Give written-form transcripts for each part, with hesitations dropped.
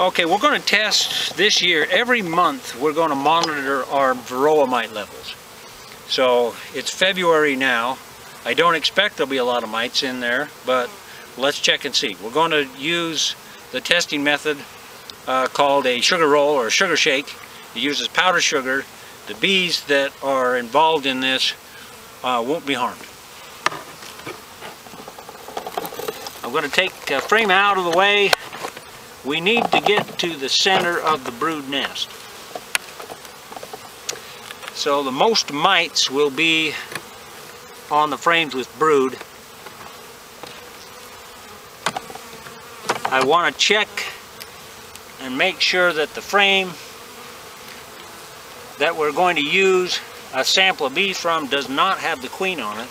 Okay, we're going to test this year. Every month we're going to monitor our Varroa mite levels. So it's February now. I don't expect there'll be a lot of mites in there, but let's check and see. We're going to use the testing method called a sugar roll or a sugar shake. It uses powdered sugar. The bees that are involved in this won't be harmed. I'm going to take a frame out of the way. We need to get to the center of the brood nest. So the most mites will be on the frames with brood. I want to check and make sure that the frame that we're going to use a sample of bees from does not have the queen on it.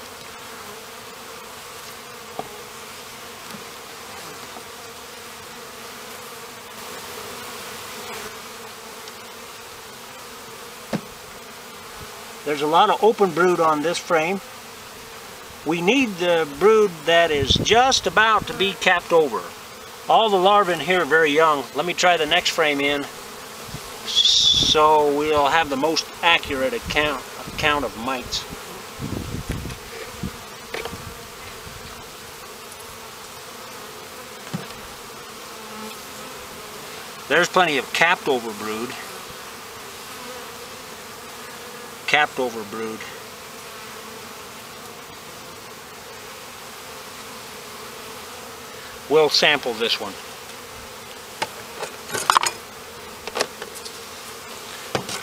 There's a lot of open brood on this frame. We need the brood that is just about to be capped over. All the larvae in here are very young. Let me try the next frame in so we'll have the most accurate account of mites. There's plenty of capped over brood. Capped over brood. We'll sample this one.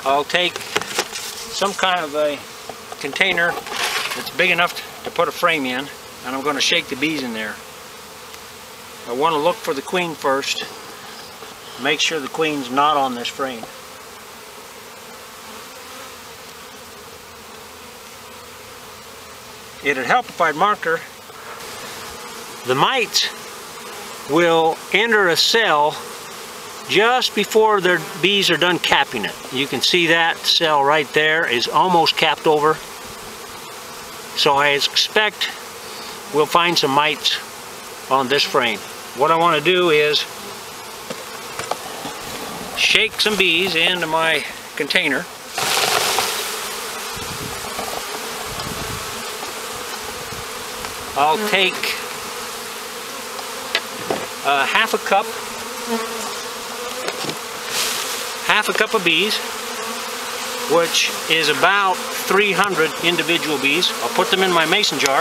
I'll take some kind of a container that's big enough to put a frame in, and I'm going to shake the bees in there. I want to look for the queen first. Make sure the queen's not on this frame. It'd help if I'd marked her. The mites will enter a cell just before their bees are done capping it. You can see that cell right there is almost capped over. So I expect we'll find some mites on this frame. What I want to do is shake some bees into my container. I'll take half a cup of bees, which is about 300 individual bees. I'll put them in my mason jar.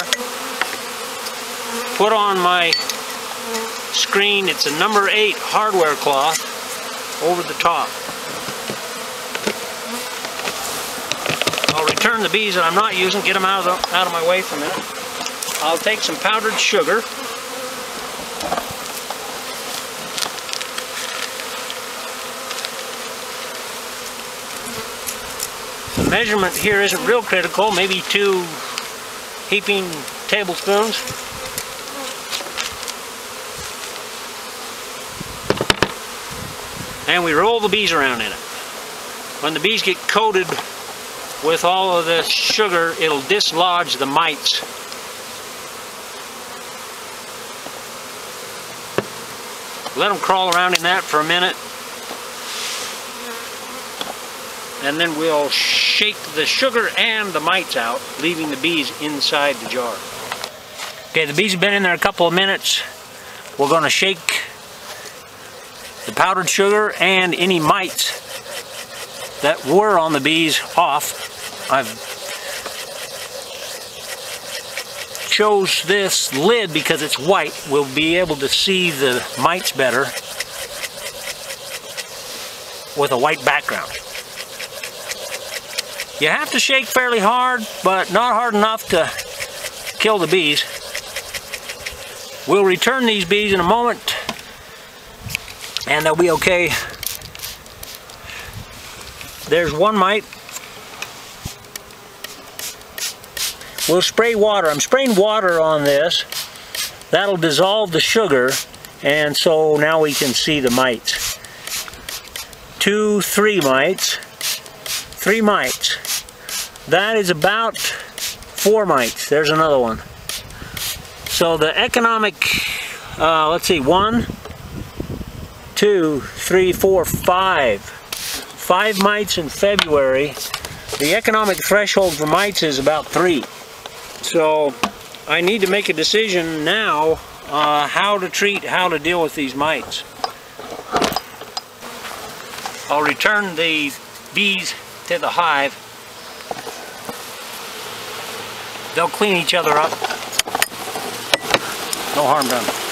Put on my screen, it's a number 8 hardware cloth over the top. I'll return the bees that I'm not using, get them out of my way for a minute. I'll take some powdered sugar. The measurement here isn't real critical, maybe 2 heaping tablespoons. And we roll the bees around in it. When the bees get coated with all of the sugar, it'll dislodge the mites. Let them crawl around in that for a minute. And then we'll shake the sugar and the mites out, leaving the bees inside the jar. Okay, the bees have been in there a couple of minutes. We're going to shake the powdered sugar and any mites that were on the bees off. I've chose this lid because it's white. We'll be able to see the mites better with a white background. You have to shake fairly hard, but not hard enough to kill the bees. We'll return these bees in a moment, and they'll be okay. There's one mite. We'll spray water. I'm spraying water on this. That'll dissolve the sugar, and so now we can see the mites. 2, 3 mites. 3 mites. That is about 4 mites. There's another one. So the economic, let's see, 1, 2, 3, 4, 5. 5 mites in February. The economic threshold for mites is about 3. So I need to make a decision now how to deal with these mites. I'll return the bees to the hive. They'll clean each other up. No harm done.